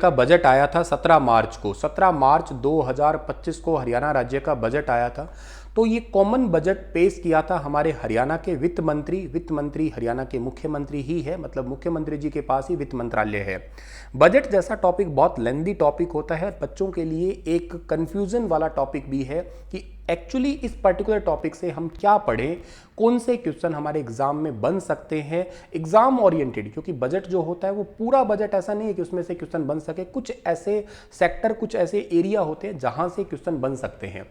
का बजट आया था 17 मार्च को। 17 मार्च 2025 को हरियाणा राज्य का बजट आया था। तो ये कॉमन बजट पेश किया था हमारे हरियाणा के वित्त मंत्री हरियाणा के मुख्यमंत्री ही है, मतलब मुख्यमंत्री जी के पास ही वित्त मंत्रालय है। बजट जैसा टॉपिक बहुत लेंदी टॉपिक होता है, बच्चों के लिए एक कंफ्यूजन वाला टॉपिक भी है कि एक्चुअली इस पर्टिकुलर टॉपिक से हम क्या पढ़ें, कौन से क्वेश्चन हमारे एग्जाम में बन सकते हैं, एग्जाम ओरिएंटेड। क्योंकि बजट जो होता है वो पूरा बजट ऐसा नहीं है कि उसमें से क्वेश्चन बन सके, कुछ ऐसे सेक्टर, कुछ ऐसे एरिया होते हैं जहां से क्वेश्चन बन सकते हैं।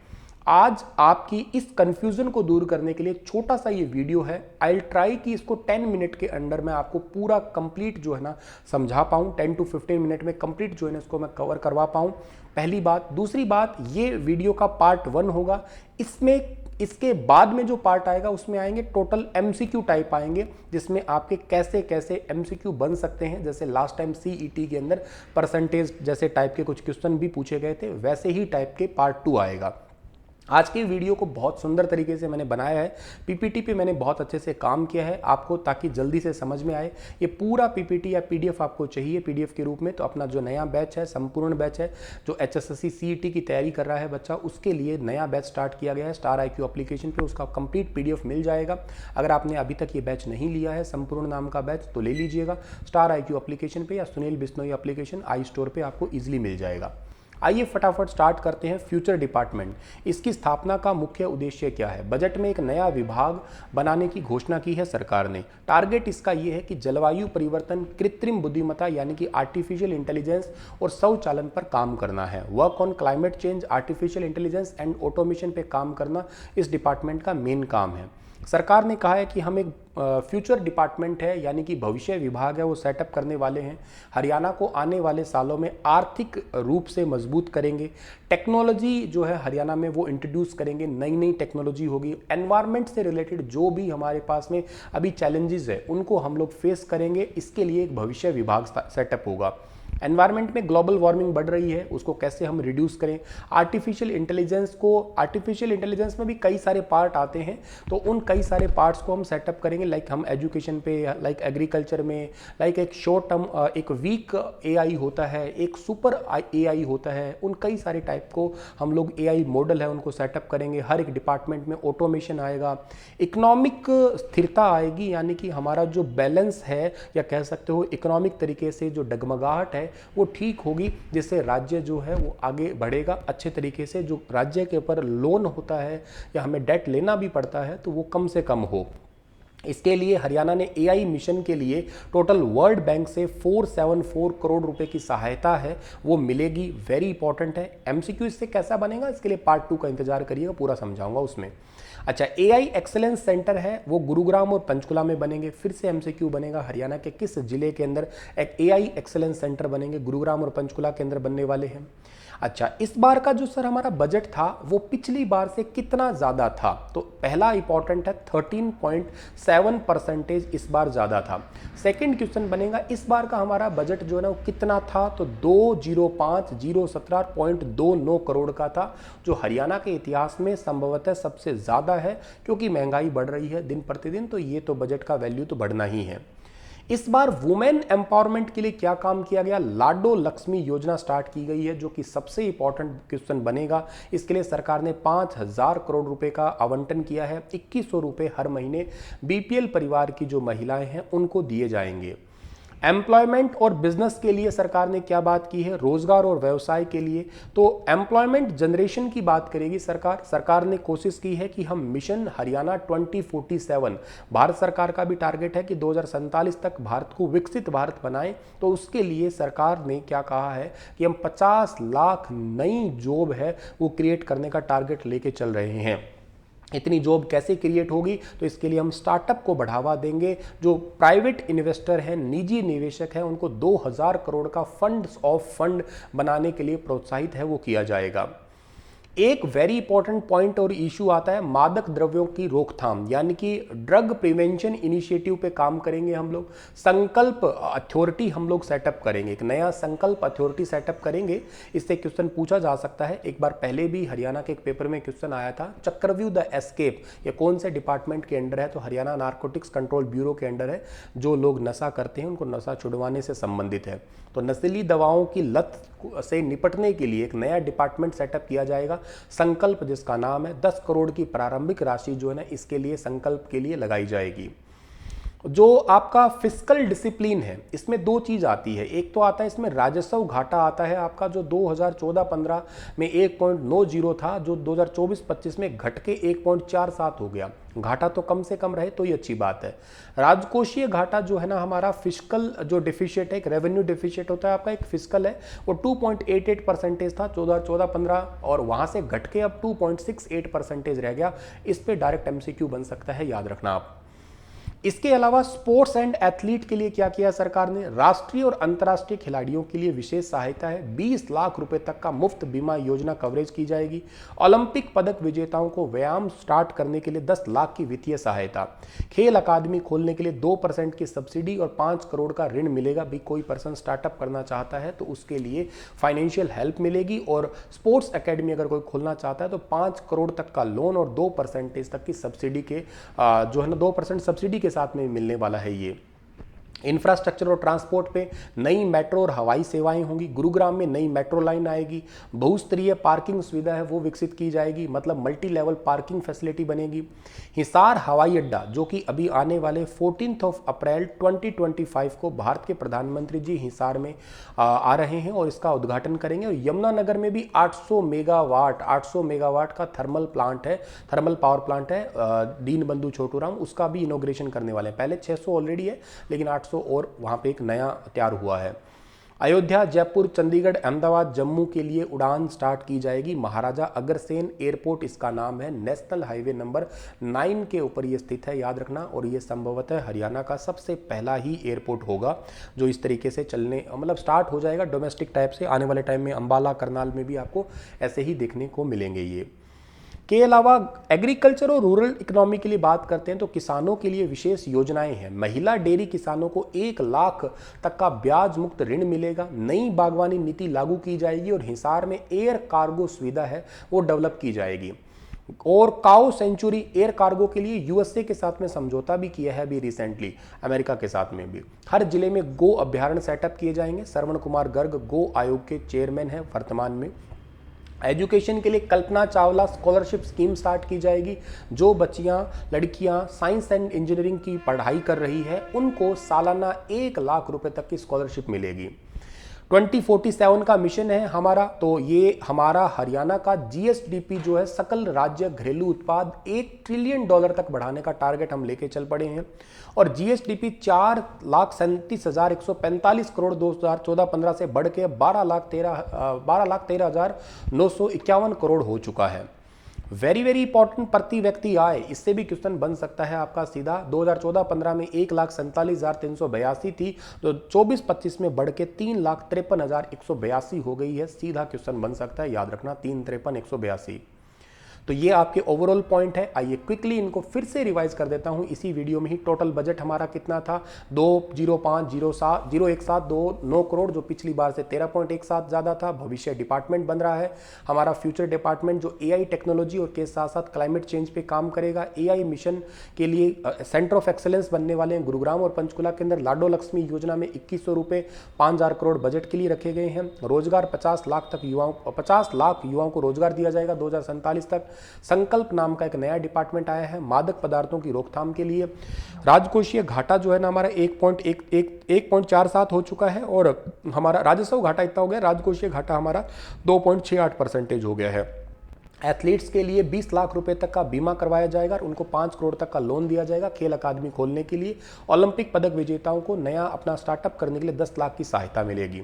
आज आपकी इस कंफ्यूजन को दूर करने के लिए छोटा सा ये वीडियो है। आई विल ट्राई कि इसको 10 मिनट के अंदर मैं आपको पूरा कंप्लीट जो है ना समझा पाऊँ, 10 to 15 मिनट में कंप्लीट जो है ना इसको मैं कवर करवा पाऊँ। पहली बात। दूसरी बात, ये वीडियो का पार्ट 1 होगा। इसमें इसके बाद में जो पार्ट आएगा उसमें आएंगे टोटल एमसीक्यू टाइप आएंगे, जिसमें आपके कैसे कैसे एमसीक्यू बन सकते हैं। जैसे लास्ट टाइम सीईटी के अंदर परसेंटेज जैसे टाइप के कुछ क्वेश्चन भी पूछे गए थे, वैसे ही टाइप के पार्ट 2 आएगा। आज की वीडियो को बहुत सुंदर तरीके से मैंने बनाया है। पीपीटी पे मैंने बहुत अच्छे से काम किया है आपको, ताकि जल्दी से समझ में आए। ये पूरा पीपीटी या पीडीएफ आपको चाहिए पीडीएफ के रूप में, तो अपना जो नया बैच है, संपूर्ण बैच है, जो एचएसएससी सीईटी की तैयारी कर रहा है बच्चा, उसके लिए नया बैच स्टार्ट किया गया है स्टार IQ एप्लीकेशन पे। उसका कंप्लीट पीडीएफ मिल जाएगा। अगर आपने अभी तक ये बैच नहीं लिया है, संपूर्ण नाम का बैच, तो ले लीजिएगा स्टार IQ एप्लीकेशन पे या सुनील बिश्नोई एप्लीकेशन iStore पे आपको ईजिली मिल जाएगा। आइए फटाफट स्टार्ट करते हैं। फ्यूचर डिपार्टमेंट, इसकी स्थापना का मुख्य उद्देश्य क्या है? बजट में एक नया विभाग बनाने की घोषणा की है सरकार ने। टारगेट इसका यह है कि जलवायु परिवर्तन, कृत्रिम बुद्धिमत्ता यानी कि आर्टिफिशियल इंटेलिजेंस और स्वचालन पर काम करना है। Work on climate change, artificial intelligence and automation पे काम करना इस डिपार्टमेंट का मेन काम है। सरकार ने कहा है कि हम एक फ्यूचर डिपार्टमेंट है, यानी कि भविष्य विभाग है, वो सेटअप करने वाले हैं। हरियाणा को आने वाले सालों में आर्थिक रूप से मजबूत करेंगे। टेक्नोलॉजी जो है हरियाणा में वो इंट्रोड्यूस करेंगे, नई नई टेक्नोलॉजी होगी। एनवायरनमेंट से रिलेटेड जो भी हमारे पास में अभी चैलेंजेस है उनको हम लोग फेस करेंगे। इसके लिए एक भविष्य विभाग सेटअप होगा। एनवायरनमेंट में ग्लोबल वार्मिंग बढ़ रही है, उसको कैसे हम रिड्यूस करें। आर्टिफिशियल इंटेलिजेंस में भी कई सारे पार्ट आते हैं, तो उन कई सारे पार्ट्स को हम सेटअप करेंगे। लाइक हम एजुकेशन पे, लाइक एग्रीकल्चर में, लाइक एक शॉर्ट टर्म, एक वीक AI होता है, एक सुपर AI होता है। उन कई सारे टाइप को हम लोग AI मॉडल है उनको सेटअप करेंगे। हर एक डिपार्टमेंट में ऑटोमेशन आएगा, इकोनॉमिक स्थिरता आएगी, यानी कि हमारा जो बैलेंस है, या कह सकते हो इकोनॉमिक तरीके से जो डगमगाहट है वो ठीक होगी, जिससे राज्य जो है वो आगे बढ़ेगा अच्छे तरीके से। जो राज्य के ऊपर लोन होता है या हमें डेट लेना भी पड़ता है तो वो कम से कम हो। इसके लिए हरियाणा ने AI मिशन के लिए टोटल वर्ल्ड बैंक से 474 करोड़ रुपए की सहायता है वो मिलेगी। वेरी इंपॉर्टेंट है। MCQ इससे कैसा बनेगा, इसके लिए पार्ट 2 का इंतजार करिएगा, पूरा समझाऊंगा उसमें। अच्छा, AI एक्सेलेंस सेंटर है वो गुरुग्राम और पंचकुला में बनेंगे। फिर से MCQ बनेगा, हरियाणा के किस जिले के अंदर एक AI एक्सेलेंस सेंटर बनेंगे? गुरुग्राम और पंचकुला के अंदर बनने वाले हैं। अच्छा, इस बार का जो सर हमारा बजट था वो पिछली बार से कितना ज़्यादा था? तो पहला इंपॉर्टेंट है 13.7% इस बार ज़्यादा था। सेकंड क्वेश्चन बनेगा इस बार का हमारा बजट जो है ना वो कितना था? तो 205,017.29 करोड़ का था, जो हरियाणा के इतिहास में संभवतः सबसे ज़्यादा है। क्योंकि महंगाई बढ़ रही है दिन प्रतिदिन, तो ये तो बजट का वैल्यू तो बढ़ना ही है। इस बार वुमेन एम्पावरमेंट के लिए क्या काम किया गया? लाडो लक्ष्मी योजना स्टार्ट की गई है, जो कि सबसे इंपॉर्टेंट क्वेश्चन बनेगा। इसके लिए सरकार ने 5,000 करोड़ रुपए का आवंटन किया है। 2100 रुपए हर महीने BPL परिवार की जो महिलाएं हैं उनको दिए जाएंगे। एम्प्लॉयमेंट और बिजनेस के लिए सरकार ने क्या बात की है? रोजगार और व्यवसाय के लिए तो एम्प्लॉयमेंट जनरेशन की बात करेगी सरकार। सरकार ने कोशिश की है कि हम मिशन हरियाणा 2047, भारत सरकार का भी टारगेट है कि 2047 तक भारत को विकसित भारत बनाएं। तो उसके लिए सरकार ने क्या कहा है कि हम 50 लाख नई जॉब है वो क्रिएट करने का टारगेट लेके चल रहे हैं। इतनी जॉब कैसे क्रिएट होगी? तो इसके लिए हम स्टार्टअप को बढ़ावा देंगे। जो प्राइवेट इन्वेस्टर हैं, निजी निवेशक हैं, उनको 2000 करोड़ का फंड बनाने के लिए प्रोत्साहित है वो किया जाएगा। एक वेरी इंपॉर्टेंट पॉइंट और इशू आता है मादक द्रव्यों की रोकथाम, यानी कि ड्रग प्रिवेंशन इनिशिएटिव पे काम करेंगे हम लोग। संकल्प अथॉरिटी हम लोग सेटअप करेंगे, एक नया संकल्प अथॉरिटी सेटअप करेंगे। इससे क्वेश्चन पूछा जा सकता है। एक बार पहले भी हरियाणा के एक पेपर में क्वेश्चन आया था, चक्रव्यूह द एस्केप ये कौन से डिपार्टमेंट के अंडर है? तो हरियाणा नारकोटिक्स कंट्रोल ब्यूरो के अंडर है। जो लोग नशा करते हैं उनको नशा छुड़वाने से संबंधित है। तो नशीली दवाओं की लत से निपटने के लिए एक नया डिपार्टमेंट सेटअप किया जाएगा, संकल्प, जिसका नाम है। 10 करोड़ की प्रारंभिक राशि जो है ना इसके लिए संकल्प के लिए लगाई जाएगी। जो आपका फिस्कल डिसिप्लिन है इसमें दो चीज आती है। एक तो आता है इसमें राजस्व घाटा आता है आपका, जो 2014-15 में 1.90 था, जो 2024-25 में घट के 1.47 हो गया। घाटा तो कम से कम रहे तो ये अच्छी बात है। राजकोषीय घाटा जो है ना हमारा फिस्कल जो डिफिशिट है, एक रेवेन्यू डिफिशिट होता है आपका, एक फिस्कल है, वो 2.88% था 2014-15 और वहां से घट के अब 2.68% रह गया। इस पे डायरेक्ट एमसीक्यू बन सकता है, याद रखना आप। इसके अलावा स्पोर्ट्स एंड एथलीट के लिए क्या किया सरकार ने? राष्ट्रीय और अंतर्राष्ट्रीय खिलाड़ियों के लिए विशेष सहायता है। 20 लाख रुपए तक का मुफ्त बीमा योजना कवरेज की जाएगी। ओलंपिक पदक विजेताओं को व्यायाम स्टार्ट करने के लिए 10 लाख की वित्तीय सहायता। खेल अकादमी खोलने के लिए 2% की सब्सिडी और 5 करोड़ का ऋण मिलेगा। भी कोई पर्सन स्टार्टअप करना चाहता है तो उसके लिए फाइनेंशियल हेल्प मिलेगी। और स्पोर्ट्स एकेडमी अगर कोई खोलना चाहता है तो 5 करोड़ तक का लोन और 2% तक की सब्सिडी के जो है ना 2% सब्सिडी के साथ में मिलने वाला है ये। इंफ्रास्ट्रक्चर और ट्रांसपोर्ट पे नई मेट्रो और हवाई सेवाएं होंगी। गुरुग्राम में नई मेट्रो लाइन आएगी। बहुस्तरीय पार्किंग सुविधा है वो विकसित की जाएगी, मतलब मल्टी लेवल पार्किंग फैसिलिटी बनेगी। हिसार हवाई अड्डा जो कि अभी आने वाले 14 अप्रैल 2025 को भारत के प्रधानमंत्री जी हिसार में आ रहे हैं और इसका उद्घाटन करेंगे। और यमुनानगर में भी 800 मेगावाट का थर्मल पावर प्लांट है दीनबंधु छोटूराम, उसका भी इनॉग्रेशन करने वाले हैं। पहले 600 ऑलरेडी है लेकिन 800 और वहां पे एक नया तैयार हुआ है। अयोध्या, जयपुर, चंडीगढ़, अहमदाबाद, जम्मू के लिए उड़ान स्टार्ट की जाएगी। महाराजा अग्रसेन एयरपोर्ट इसका नाम है। नेशनल हाईवे नंबर 9 के ऊपर ये स्थित है, याद रखना। और ये संभवतः हरियाणा का सबसे पहला ही एयरपोर्ट होगा जो इस तरीके से चलने मतलब स्टार्ट हो जाएगा डोमेस्टिक टाइप से। आने वाले टाइम में अंबाला, करनाल में भी आपको ऐसे ही देखने को मिलेंगे ये। के अलावा एग्रीकल्चर और रूरल इकोनॉमी के लिए बात करते हैं तो किसानों के लिए विशेष योजनाएं हैं। महिला डेयरी किसानों को 1 लाख तक का ब्याज मुक्त ऋण मिलेगा। नई बागवानी नीति लागू की जाएगी और हिसार में एयर कार्गो सुविधा है वो डेवलप की जाएगी। और काउ सेंचुरी एयर कार्गो के लिए यूएसए के साथ में समझौता भी किया है अभी रिसेंटली, अमेरिका के साथ में भी। हर जिले में गो अभ्यारण्य सेटअप किए जाएंगे। श्रवण कुमार गर्ग गो आयोग के चेयरमैन हैं वर्तमान में। एजुकेशन के लिए Kalpana Chawla scholarship scheme start की जाएगी। जो बच्चियां लड़कियां साइंस एंड इंजीनियरिंग की पढ़ाई कर रही है उनको सालाना 1 लाख रुपए तक की स्कॉलरशिप मिलेगी। 2047 का मिशन है हमारा, तो ये हमारा हरियाणा का जीएसडीपी जो है सकल राज्य घरेलू उत्पाद $1 ट्रिलियन तक बढ़ाने का टारगेट हम लेके चल पड़े हैं। और जीएसडीपी 4,37,145 करोड़ 2014-15 से बढ़ के 12,13,951 करोड़ हो चुका है। वेरी इंपॉर्टेंट प्रति व्यक्ति आय, इससे भी क्वेश्चन बन सकता है आपका सीधा। 2014-15 में 1,47,382 थी, तो 24-25 में बढ़ के 3,53,182 हो गई है। सीधा क्वेश्चन बन सकता है, याद रखना 3,53,182। तो ये आपके ओवरऑल पॉइंट है। आइए क्विकली इनको फिर से रिवाइज कर देता हूं इसी वीडियो में ही। टोटल बजट हमारा कितना था? 2,05,07,017,9 करोड़, जो पिछली बार से 13.17 ज्यादा था। भविष्य डिपार्टमेंट बन रहा है हमारा फ्यूचर डिपार्टमेंट, जो एआई टेक्नोलॉजी और के साथ साथ क्लाइमेट चेंज पे काम करेगा। एआई मिशन के लिए सेंटर ऑफ एक्सेलेंस बनने वाले हैं गुरुग्राम और पंचकुला के अंदर। लाडो लक्ष्मी योजना में 2100 रुपये 5,000 करोड़ बजट के लिए रखे गए हैं। रोजगार 50 लाख युवाओं को रोजगार दिया जाएगा 2047 तक। संकल्प नाम का एक नया डिपार्टमेंट आया है मादक पदार्थों की रोकथाम के लिए। राजकोषीय घाटा जो है ना हमारा 1.47 हो चुका है और हमारा राजस्व घाटा इतना हो गया, राजकोषीय घाटा हमारा 2.68% हो गया है। एथलीट्स के लिए 20 लाख रुपए तक का बीमा करवाया जाएगा और उनको 5 करोड़ तक का लोन दिया जाएगा खेल अकादमी खोलने के लिए। ओलंपिक पदक विजेताओं को नया अपना स्टार्टअप करने के लिए 10 लाख की सहायता मिलेगी।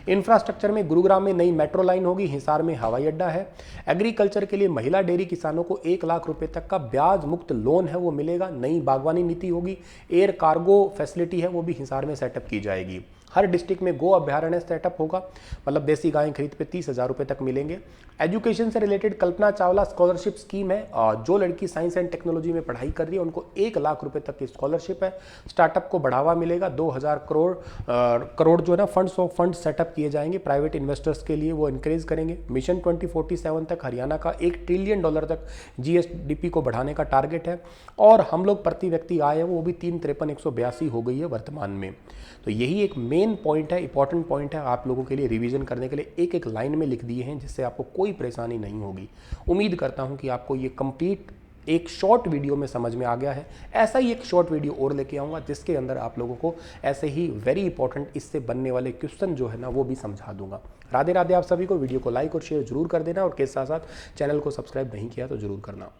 इंफ्रास्ट्रक्चर में गुरुग्राम में नई मेट्रो लाइन होगी। हिसार में हवाई अड्डा है। एग्रीकल्चर के लिए महिला डेयरी किसानों को 1 लाख रुपए तक का ब्याज मुक्त लोन है वो मिलेगा। नई बागवानी नीति होगी। एयर कार्गो फैसिलिटी है वो भी हिसार में सेटअप की जाएगी। हर डिस्ट्रिक्ट में गो अभ्यारण्य सेटअप होगा, मतलब देसी गायें खरीद पे 30,000 रुपये तक मिलेंगे। एजुकेशन से related Kalpana Chawla scholarship scheme है, और जो लड़की साइंस एंड टेक्नोलॉजी में पढ़ाई कर रही है उनको 1,00,000 रुपये तक की स्कॉलरशिप है। स्टार्टअप को बढ़ावा मिलेगा, 2,000 करोड़ जो है ना फंड सेटअप किए जाएंगे प्राइवेट इन्वेस्टर्स के लिए, वो इंकरेज करेंगे। मिशन 2047 तक हरियाणा का $1 ट्रिलियन तक GSDP को बढ़ाने का टारगेट है, और हम लोग प्रति व्यक्ति आय है वो भी 353,182 हो गई है वर्तमान में। तो यही एक मेन पॉइंट है, इंपॉर्टेंट पॉइंट है आप लोगों के लिए रिवीजन करने के लिए, एक एक लाइन में लिख दिए हैं जिससे आपको कोई परेशानी नहीं होगी। उम्मीद करता हूं कि आपको ये कंप्लीट एक शॉर्ट वीडियो में समझ में आ गया है। ऐसा ही एक शॉर्ट वीडियो और लेके आऊँगा जिसके अंदर आप लोगों को ऐसे ही वेरी इंपॉर्टेंट इससे बनने वाले क्वेश्चन जो है ना वो भी समझा दूंगा। राधे राधे आप सभी को। वीडियो को लाइक और शेयर जरूर कर देना, और के साथ साथ चैनल को सब्सक्राइब नहीं किया तो जरूर करना।